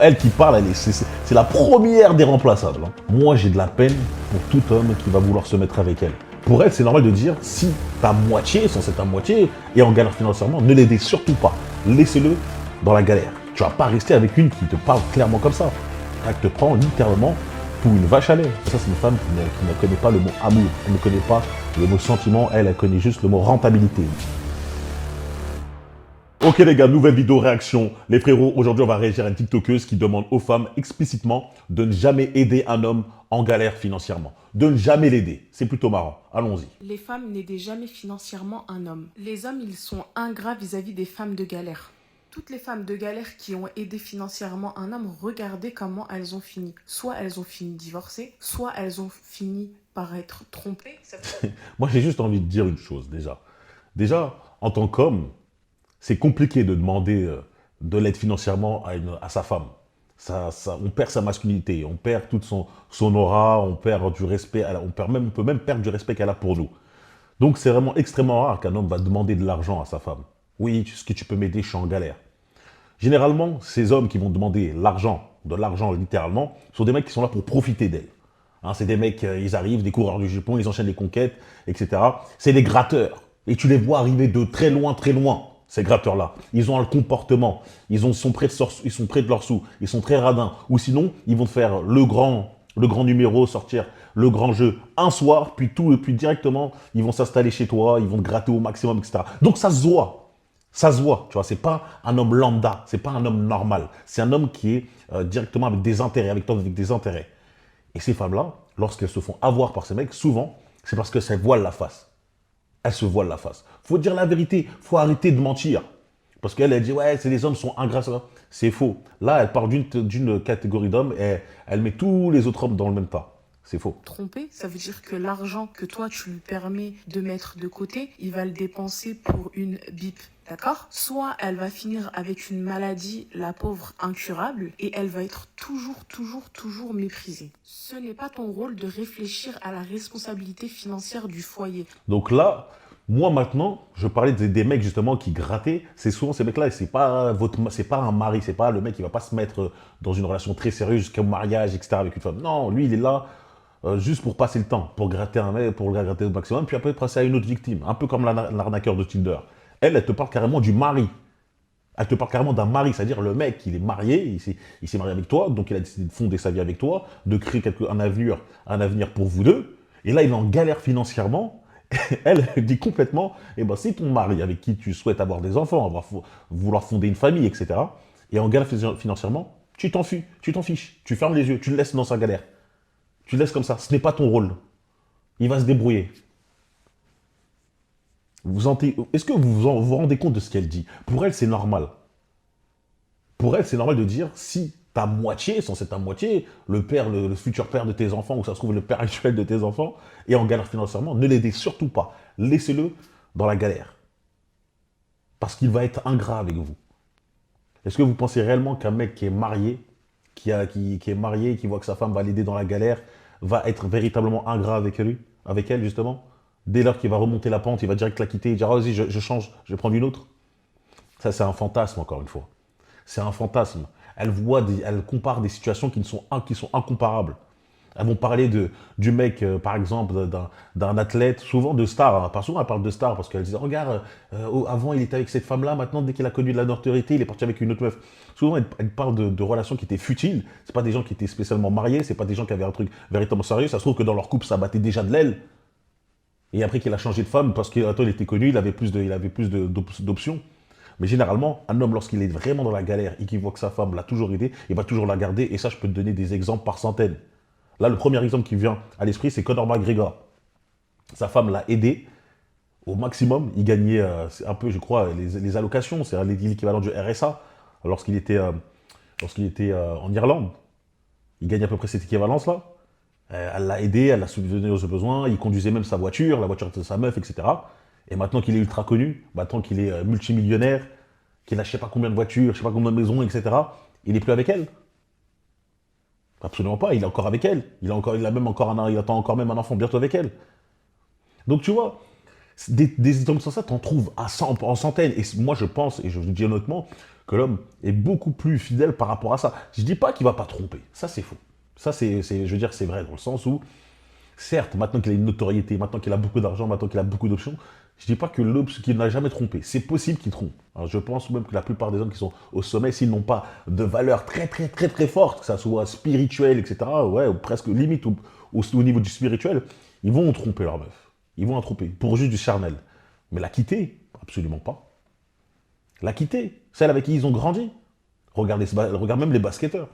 Elle qui parle, c'est la première des remplaçables, hein. Moi, j'ai de la peine pour tout homme qui va vouloir se mettre avec elle. Pour elle, c'est normal de dire, si ta moitié, censé ta moitié, est en galère financièrement, ne l'aidez surtout pas. Laissez-le dans la galère. Tu vas pas rester avec une qui te parle clairement comme ça. Elle te prend littéralement pour une vache à lait. Ça, c'est une femme qui ne connaît pas le mot amour. Elle ne connaît pas le mot sentiment. Elle connaît juste le mot rentabilité. Ok les gars, nouvelle vidéo réaction. Les frérots, aujourd'hui on va réagir à une TikTokeuse qui demande aux femmes explicitement de ne jamais aider un homme en galère financièrement. De ne jamais l'aider. C'est plutôt marrant. Allons-y. Les femmes n'aidaient jamais financièrement un homme. Les hommes, ils sont ingrats vis-à-vis des femmes de galère. Toutes les femmes de galère qui ont aidé financièrement un homme, regardez comment elles ont fini. Soit elles ont fini divorcées, soit elles ont fini par être trompées. Moi j'ai juste envie de dire une chose déjà. Déjà, en tant qu'homme, c'est compliqué de demander de l'aide financièrement à sa femme. On perd sa masculinité, on perd toute son aura, on perd du respect, on peut même perdre du respect qu'elle a pour nous. Donc c'est vraiment extrêmement rare qu'un homme va demander de l'argent à sa femme. Oui, est-ce que tu peux m'aider, je suis en galère. Généralement, ces hommes qui vont demander de l'argent littéralement, sont des mecs qui sont là pour profiter d'elle. Hein, c'est des mecs, ils arrivent, des coureurs du Japon, ils enchaînent les conquêtes, etc. C'est des gratteurs. Et tu les vois arriver de très loin, ces gratteurs-là. Ils ont un comportement, sont près de leurs sous, ils sont très radins. Ou sinon, ils vont faire le grand numéro, sortir le grand jeu un soir, puis directement, ils vont s'installer chez toi, ils vont te gratter au maximum, etc. Donc ça se voit. Ça se voit, tu vois, c'est pas un homme lambda, c'est pas un homme normal. C'est un homme qui est directement avec des intérêts, avec toi, avec des intérêts. Et ces femmes-là, lorsqu'elles se font avoir par ces mecs, souvent, c'est parce que ça voile la face. Elles se voilent la face. Faut dire la vérité, faut arrêter de mentir. Parce qu'elle, elle dit, ouais, c'est les hommes sont ingrats. C'est faux. Là, elle parle d'une catégorie d'hommes et elle met tous les autres hommes dans le même tas. C'est faux. Tromper, ça veut dire que l'argent que toi tu lui permets de mettre de côté, il va le dépenser pour une bip. D'accord? Soit elle va finir avec une maladie, la pauvre incurable, et elle va être toujours méprisée. Ce n'est pas ton rôle de réfléchir à la responsabilité financière du foyer. Donc là, moi maintenant, je parlais des mecs justement qui grattaient. C'est souvent ces mecs-là, c'est pas un mari, c'est pas le mec qui va pas se mettre dans une relation très sérieuse jusqu'au mariage, etc. avec une femme. Non, lui, il est là juste pour passer le temps, pour gratter un mec, pour le gratter au maximum, puis après passer à une autre victime, un peu comme l'arnaqueur de Tinder. Elle te parle carrément du mari. Elle te parle carrément d'un mari, c'est-à-dire le mec, il est marié, il s'est marié avec toi, donc il a décidé de fonder sa vie avec toi, de créer un avenir pour vous deux. Et là, il est en galère financièrement. Elle dit complètement, eh ben, si ton mari avec qui tu souhaites avoir des enfants, vouloir fonder une famille, etc., et en galère financièrement, tu t'en fiches, tu fermes les yeux, tu le laisses dans sa galère. Tu le laisses comme ça, ce n'est pas ton rôle. Il va se débrouiller. Est-ce que vous rendez compte de ce qu'elle dit? Pour elle, c'est normal. Pour elle, c'est normal de dire, si ta moitié, censé ta moitié, le futur père de tes enfants, ou ça se trouve le père actuel de tes enfants, est en galère financièrement, ne l'aidez surtout pas. Laissez-le dans la galère. Parce qu'il va être ingrat avec vous. Est-ce que vous pensez réellement qu'un mec qui est marié, qui est marié, qui voit que sa femme va l'aider dans la galère, va être véritablement ingrat avec elle justement? Dès lors qu'il va remonter la pente, il va direct la quitter et dire, ah, vas-y, je change, je vais prendre une autre. Ça, c'est un fantasme, encore une fois. C'est un fantasme. Elle compare des situations qui sont incomparables. Elles vont parler du mec, par exemple, d'un athlète, souvent de star. Hein. Pas souvent, elle parle de star parce qu'elle disait, regarde, avant il était avec cette femme-là, maintenant dès qu'il a connu de la notoriété, il est parti avec une autre meuf. Souvent, elle parle de relations qui étaient futiles. C'est pas des gens qui étaient spécialement mariés, c'est pas des gens qui avaient un truc véritablement sérieux. Ça se trouve que dans leur couple, ça battait déjà de l'aile. Et après qu'il a changé de femme parce qu'il était connu, il avait plus d'options. Mais généralement, un homme, lorsqu'il est vraiment dans la galère et qu'il voit que sa femme l'a toujours aidé, il va toujours la garder. Et ça, je peux te donner des exemples par centaines. Là, le premier exemple qui vient à l'esprit, c'est Conor McGregor. Sa femme l'a aidé au maximum. Il gagnait un peu, je crois, les allocations. C'est l'équivalent du RSA lorsqu'il était, en Irlande. Il gagne à peu près cette équivalence-là. Elle l'a aidé, elle l'a subventionné aux besoins. Il conduisait même sa voiture, la voiture de sa meuf, etc. Et maintenant qu'il est ultra connu, maintenant qu'il est multimillionnaire, qu'il a je sais pas combien de voitures, je sais pas combien de maisons, etc., il n'est plus avec elle. Absolument pas, il est encore avec elle. Il attend encore même un enfant bientôt avec elle. Donc tu vois, Des hommes sans ça, t'en trouves en centaines. Et moi, je pense, et je vous dis honnêtement, que l'homme est beaucoup plus fidèle par rapport à ça. Je dis pas qu'il va pas tromper. Ça, c'est faux. Ça, je veux dire, c'est vrai, dans le sens où, certes, maintenant qu'il a une notoriété, maintenant qu'il a beaucoup d'argent, maintenant qu'il a beaucoup d'options, je dis pas que l'homme qu'il n'a jamais trompé. C'est possible qu'il trompe. Alors, je pense même que la plupart des hommes qui sont au sommet, s'ils n'ont pas de valeur très, très, très, très forte, que ça soit spirituel, etc., ouais, ou presque limite au niveau du spirituel, ils vont tromper leur meuf. Ils vont la tromper pour juste du charnel. Mais la quitter, absolument pas. La quitter, celle avec qui ils ont grandi. Regarde même les basketteurs.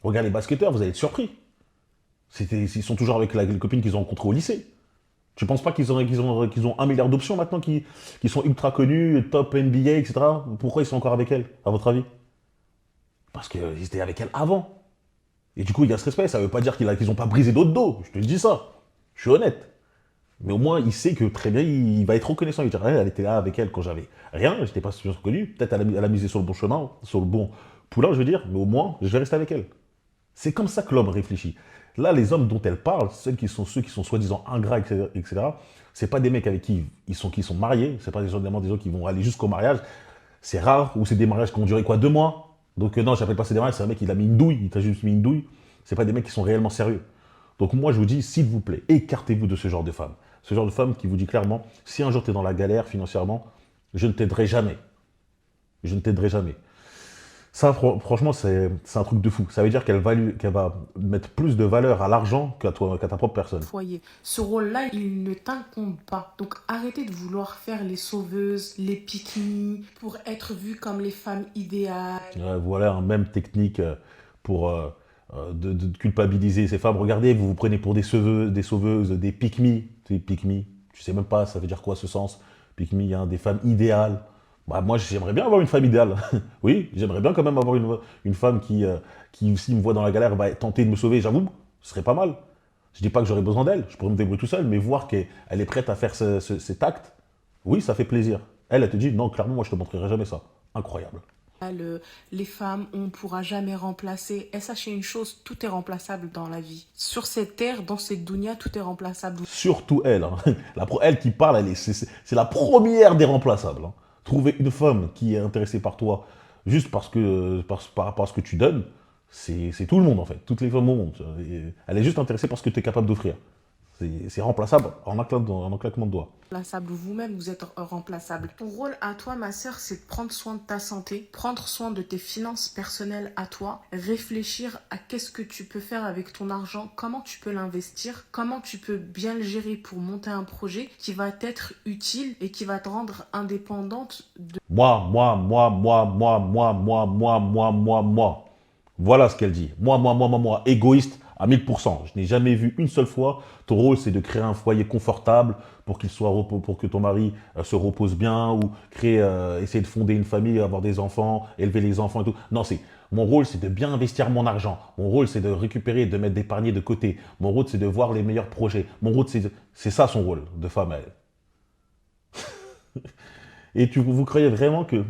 Regarde les basketteurs, vous allez être surpris. Ils sont toujours avec les copines qu'ils ont rencontrées au lycée. Tu penses pas qu'ils ont 1 milliard d'options maintenant qui sont ultra connus, top NBA, etc. Pourquoi ils sont encore avec elle, à votre avis? Parce qu'ils étaient avec elle avant. Et du coup, il y a ce respect. Ça veut pas dire qu'ils n'ont pas brisé d'autres dos. Je te dis ça. Je suis honnête. Mais au moins, il sait que très bien, il va être reconnaissant. Il va dire, elle était là avec elle quand j'avais rien, j'étais pas suffisamment connu. Peut-être elle a misé sur le bon chemin, sur le bon poulain, je veux dire, mais au moins, je vais rester avec elle. C'est comme ça que l'homme réfléchit. Là, les hommes dont elle parle, ceux qui sont soi-disant ingrats, etc., c'est pas des mecs avec qui sont mariés, c'est pas des gens qui vont aller jusqu'au mariage. C'est rare, ou c'est des mariages qui ont duré quoi, 2 mois. Donc non, j'appelle pas ça des mariages, c'est un mec qui a mis une douille, il t'a juste mis une douille. C'est pas des mecs qui sont réellement sérieux. Donc moi, je vous dis, s'il vous plaît, écartez-vous de ce genre de femme. Ce genre de femme qui vous dit clairement, si un jour tu es dans la galère financièrement, je ne t'aiderai jamais. Je ne t'aiderai jamais. Ça, franchement, c'est un truc de fou. Ça veut dire qu'elle va mettre plus de valeur à l'argent qu'à ta propre personne. Foyer. Ce rôle-là, il ne t'incombe pas. Donc arrêtez de vouloir faire les sauveuses, les pique-niques, pour être vues comme les femmes idéales. Voilà un même technique pour de culpabiliser ces femmes. Regardez, vous vous prenez pour des sauveuses, des pique-me. Des pique-me. Je sais même pas, ça veut dire quoi ce sens. Pique-me, hein, des femmes idéales. Bah, moi, j'aimerais bien avoir une femme idéale. Oui, j'aimerais bien quand même avoir une femme qui, s'il me voit dans la galère, va tenter de me sauver, j'avoue, ce serait pas mal. Je dis pas que j'aurais besoin d'elle, je pourrais me débrouiller tout seul, mais voir qu'elle est prête à faire cet acte, oui, ça fait plaisir. Elle te dit, non, clairement, moi, je te montrerai jamais ça. Incroyable. Les femmes, on ne pourra jamais remplacer. Et sachez une chose, tout est remplaçable dans la vie. Sur cette terre, dans cette dunya, tout est remplaçable. Surtout elle. Hein. Elle qui parle, c'est la première des remplaçables. Hein. Trouver une femme qui est intéressée par toi juste par rapport à ce que tu donnes, c'est tout le monde en fait. Toutes les femmes au monde. Elle est juste intéressée par ce que tu es capable d'offrir. C'est remplaçable en un claquement de doigts. Remplaçable, vous-même, vous êtes remplaçable. Ton rôle à toi, ma sœur, c'est de prendre soin de ta santé, prendre soin de tes finances personnelles à toi, réfléchir à qu'est-ce que tu peux faire avec ton argent, comment tu peux l'investir, comment tu peux bien le gérer pour monter un projet qui va t'être utile et qui va te rendre indépendante de... Moi. Voilà ce qu'elle dit. Moi. Égoïste à 1000%. Je n'ai jamais vu une seule fois. Ton rôle, c'est de créer un foyer confortable pour pour que ton mari se repose bien ou essayer de fonder une famille, avoir des enfants, élever les enfants et tout. Non, mon rôle, c'est de bien investir mon argent. Mon rôle, c'est de récupérer, de mettre d'épargner de côté. Mon rôle, c'est de voir les meilleurs projets. Mon rôle, c'est ça son rôle de femme à elle. Et vous croyez vraiment que...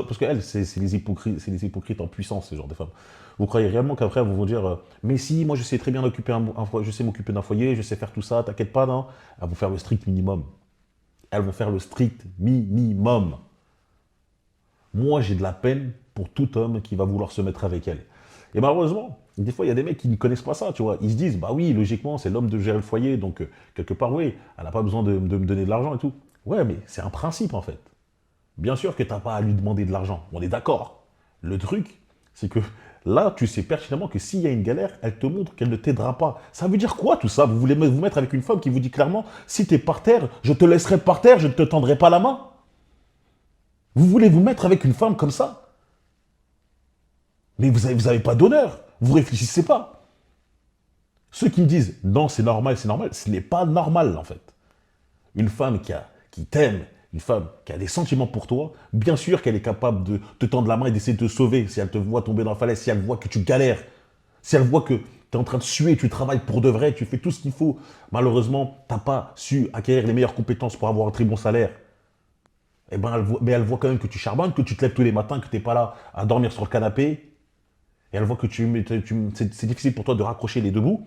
Parce qu'elles, c'est les hypocrites en puissance, ce genre de femmes. Vous croyez réellement qu'après, elles vont vous dire mais si, moi je sais très bien je sais m'occuper d'un foyer, je sais faire tout ça, t'inquiète pas, non. Elles vont faire le strict minimum. Elles vont faire le strict minimum. Moi, j'ai de la peine pour tout homme qui va vouloir se mettre avec elle. Et malheureusement, des fois, il y a des mecs qui ne connaissent pas ça, tu vois. Ils se disent, bah oui, logiquement, c'est l'homme de gérer le foyer, donc quelque part, oui, elle n'a pas besoin de me donner de l'argent et tout. Ouais, mais c'est un principe, en fait. Bien sûr que tu n'as pas à lui demander de l'argent, on est d'accord. Le truc, c'est que là, tu sais pertinemment que s'il y a une galère, elle te montre qu'elle ne t'aidera pas. Ça veut dire quoi tout ça? Vous voulez vous mettre avec une femme qui vous dit clairement, si tu es par terre, je te laisserai par terre, je ne te tendrai pas la main. Vous voulez vous mettre avec une femme comme ça? Mais vous avez pas d'honneur, vous réfléchissez pas. Ceux qui me disent, non, c'est normal, ce n'est pas normal en fait. Une femme qui t'aime, une femme qui a des sentiments pour toi, bien sûr qu'elle est capable de te tendre la main et d'essayer de te sauver si elle te voit tomber dans la falaise, si elle voit que tu galères, si elle voit que tu es en train de suer, tu travailles pour de vrai, tu fais tout ce qu'il faut. Malheureusement, tu n'as pas su acquérir les meilleures compétences pour avoir un très bon salaire. Eh ben, elle voit quand même que tu charbonnes, que tu te lèves tous les matins, que tu n'es pas là à dormir sur le canapé. Et elle voit que c'est difficile pour toi de raccrocher les deux bouts.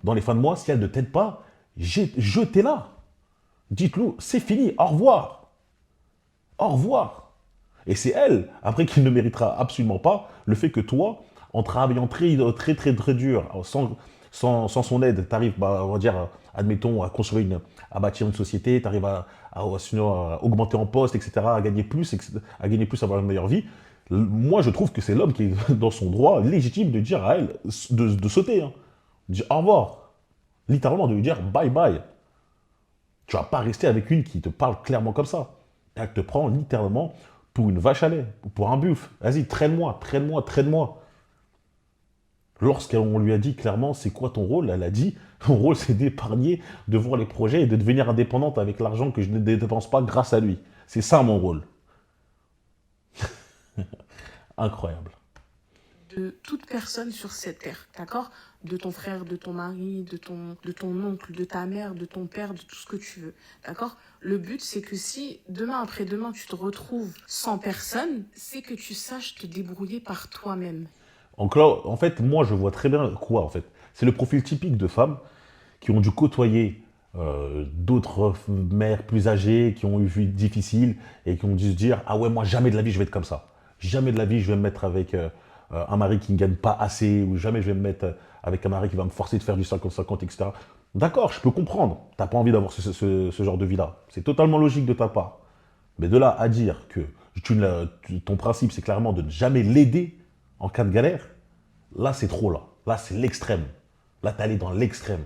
Dans les fins de mois, si elle ne t'aide pas, jetez-la. Dites-lui, c'est fini, au revoir. Au revoir. Et c'est elle, après, qui ne méritera absolument pas le fait que toi, en travaillant très dur, sans son aide, tu arrives, on va dire, admettons, à bâtir une société, tu arrives sinon, à augmenter en poste, etc., à avoir une meilleure vie. Moi, je trouve que c'est l'homme qui est dans son droit légitime de dire à elle de sauter, hein. De dire au revoir. Littéralement, de lui dire bye bye. Tu vas pas rester avec une qui te parle clairement comme ça. Elle te prend littéralement pour une vache à lait, pour un buffle. Vas-y, traîne-moi, traîne-moi, traîne-moi. Lorsqu'on lui a dit clairement c'est quoi ton rôle, elle a dit mon rôle c'est d'épargner, de voir les projets et de devenir indépendante avec l'argent que je ne dépense pas grâce à lui. C'est ça mon rôle. Incroyable. De toute personne sur cette terre, d'accord? De ton frère, de ton mari, de ton oncle, de ta mère, de ton père, de tout ce que tu veux, d'accord? Le but, c'est que si demain après-demain, tu te retrouves sans personne, c'est que tu saches te débrouiller par toi-même. Donc là, en fait, moi je vois très bien quoi en fait. C'est le profil typique de femmes qui ont dû côtoyer d'autres mères plus âgées, qui ont eu une vie difficile et qui ont dû se dire ah ouais, moi jamais de la vie je vais être comme ça. Jamais de la vie je vais me mettre avec un mari qui ne gagne pas assez, ou jamais je vais me mettre avec un mari qui va me forcer de faire du 50-50, etc. D'accord, je peux comprendre. T'as pas envie d'avoir ce genre de vie-là. C'est totalement logique de ta part. Mais de là à dire que ton principe, c'est clairement de ne jamais l'aider en cas de galère, là, c'est trop, là. Là, c'est l'extrême. Là, t'es allé dans l'extrême.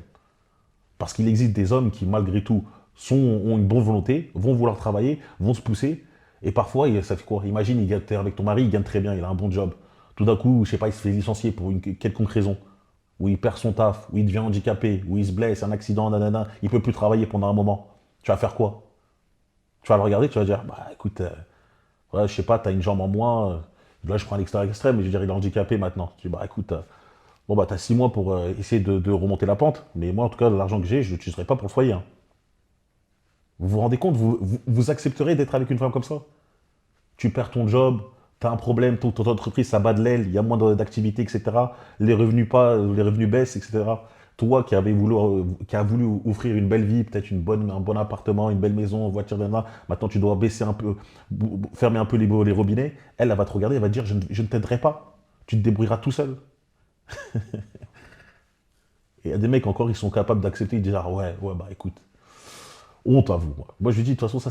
Parce qu'il existe des hommes qui, malgré tout, ont une bonne volonté, vont vouloir travailler, vont se pousser. Et parfois, ça fait quoi? Imagine, t'es avec ton mari, il gagne très bien, il a un bon job. Tout d'un coup, je sais pas, il se fait licencier pour une quelconque raison. Ou il perd son taf, ou il devient handicapé, ou il se blesse, un accident, nanana, il peut plus travailler pendant un moment. Tu vas faire quoi? Tu vas le regarder, tu vas dire, bah écoute, ouais, je sais pas, t'as une jambe en moins, là je prends l'extrême, mais je veux dire, il est handicapé maintenant. Tu dis, bah écoute, bon bah t'as 6 mois pour essayer de remonter la pente, mais moi en tout cas, l'argent que j'ai, je l'utiliserai pas pour le foyer, hein. Vous vous rendez compte, vous accepterez d'être avec une femme comme ça? Tu perds ton job, tu as un problème, ton entreprise, ça bat de l'aile, il y a moins d'activité, etc. Les revenus baissent, etc. Toi qui as voulu offrir une belle vie, peut-être un bon appartement, une belle maison, une voiture, etc. Maintenant tu dois baisser un peu, fermer un peu les robinets. Elle va te regarder, elle va te dire je ne t'aiderai pas. Tu te débrouilleras tout seul. Et il y a des mecs encore, ils sont capables d'accepter, ils disent ah ouais, bah écoute, honte à vous. Moi je lui dis de toute façon, ça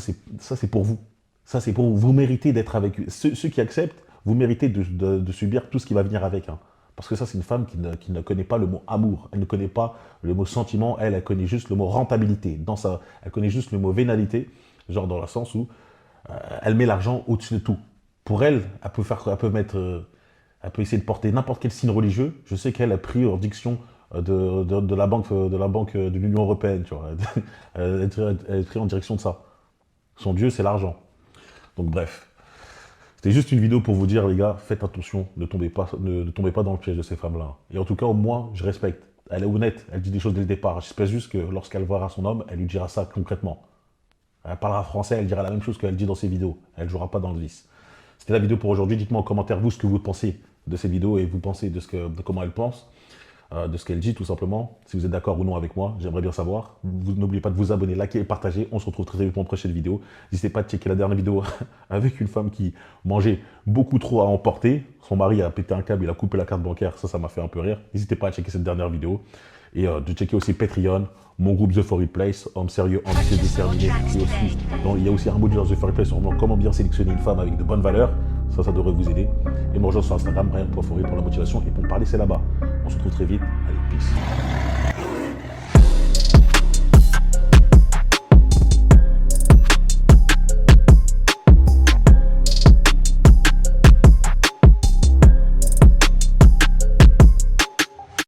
c'est pour vous. Ça, c'est pour vous. Vous méritez d'être avec eux. Ceux qui acceptent, vous méritez de subir tout ce qui va venir avec, hein. Parce que ça, c'est une femme qui ne connaît pas le mot amour. Elle ne connaît pas le mot sentiment. Elle connaît juste le mot rentabilité. Elle connaît juste le mot vénalité, genre dans le sens où elle met l'argent au-dessus de tout. Pour elle, elle peut essayer de porter n'importe quel signe religieux. Je sais qu'elle a pris en diction de la banque de l'Union européenne, tu vois. Elle est pris en direction de ça. Son Dieu, c'est l'argent. Donc bref, c'était juste une vidéo pour vous dire, les gars, faites attention, ne tombez pas dans le piège de ces femmes-là. Et en tout cas, au moins, je respecte. Elle est honnête, elle dit des choses dès le départ. J'espère juste que lorsqu'elle verra son homme, elle lui dira ça concrètement. Elle parlera français, elle dira la même chose qu'elle dit dans ses vidéos. Elle ne jouera pas dans le vice. C'était la vidéo pour aujourd'hui. Dites-moi en commentaire, vous, ce que vous pensez de ces vidéos et vous pensez de comment elle pense. De ce qu'elle dit tout simplement, si vous êtes d'accord ou non avec moi, j'aimerais bien savoir. N'oubliez pas de vous abonner, liker et partager, on se retrouve très vite pour une prochaine vidéo. N'hésitez pas à checker la dernière vidéo avec une femme qui mangeait beaucoup trop à emporter, son mari a pété un câble, il a coupé la carte bancaire, ça m'a fait un peu rire. N'hésitez pas à checker cette dernière vidéo et de checker aussi Patreon, mon groupe The For It Place, homme sérieux, ambitieux, déterminé. Il y a aussi un module dans The For It Place sur comment bien sélectionner une femme avec de bonnes valeurs. Ça devrait vous aider. Et me rejoindre sur Instagram, Ryan.Forêt pour la motivation. Et pour me parler, c'est là-bas. On se retrouve très vite. Allez, peace.